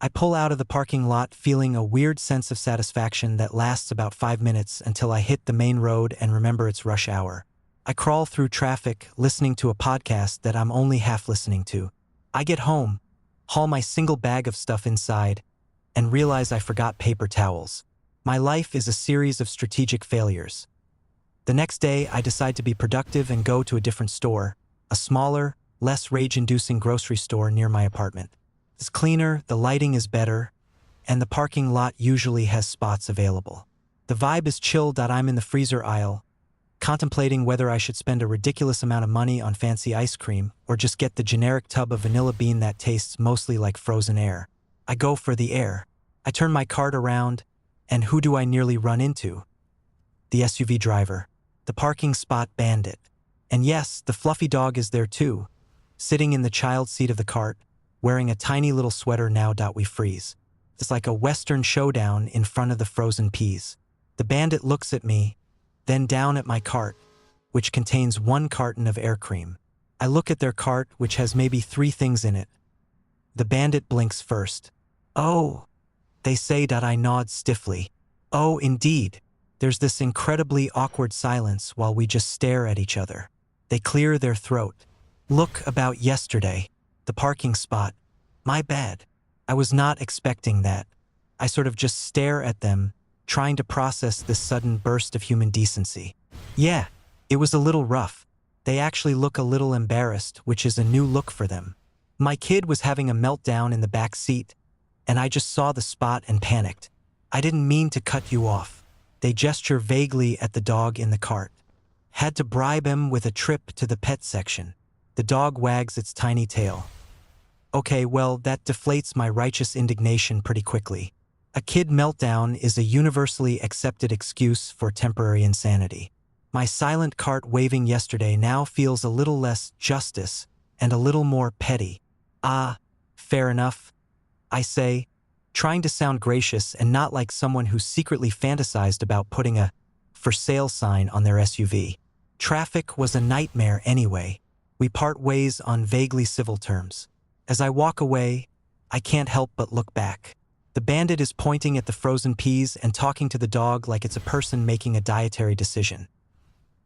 I pull out of the parking lot feeling a weird sense of satisfaction that lasts about 5 minutes until I hit the main road and remember it's rush hour. I crawl through traffic, listening to a podcast that I'm only half listening to. I get home, haul my single bag of stuff inside, and realize I forgot paper towels. My life is a series of strategic failures. The next day, I decide to be productive and go to a different store, a smaller, less rage-inducing grocery store near my apartment. It's cleaner, the lighting is better, and the parking lot usually has spots available. The vibe is chilled that I'm in the freezer aisle, contemplating whether I should spend a ridiculous amount of money on fancy ice cream or just get the generic tub of vanilla bean that tastes mostly like frozen air. I go for the air. I turn my cart around, and who do I nearly run into? The SUV driver, the parking spot bandit. And yes, the fluffy dog is there too, sitting in the child seat of the cart, wearing a tiny little sweater. Now we freeze. It's like a Western showdown in front of the frozen peas. The bandit looks at me, then down at my cart, which contains 1 carton of air cream. I look at their cart, which has maybe 3 things in it. The bandit blinks first. "Oh," they say. I nod stiffly. "Oh, indeed." There's this incredibly awkward silence while we just stare at each other. They clear their throat. "Look, about yesterday. The parking spot. My bad. I was not expecting that." I sort of just stare at them, trying to process this sudden burst of human decency. Yeah, it was a little rough. They actually look a little embarrassed, which is a new look for them. My kid was having a meltdown in the back seat, and I just saw the spot and panicked. "I didn't mean to cut you off." They gesture vaguely at the dog in the cart. "Had to bribe him with a trip to the pet section." The dog wags its tiny tail. Okay, well, that deflates my righteous indignation pretty quickly. A kid meltdown is a universally accepted excuse for temporary insanity. My silent cart waving yesterday now feels a little less justice and a little more petty. "Ah, fair enough," I say, trying to sound gracious and not like someone who secretly fantasized about putting a "for sale" sign on their SUV. Traffic was a nightmare anyway. We part ways on vaguely civil terms. As I walk away, I can't help but look back. The bandit is pointing at the frozen peas and talking to the dog like it's a person making a dietary decision.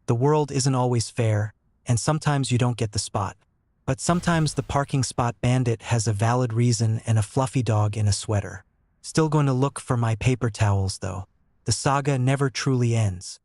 The world isn't always fair, and sometimes you don't get the spot. But sometimes the parking spot bandit has a valid reason and a fluffy dog in a sweater. Still going to look for my paper towels, though. The saga never truly ends.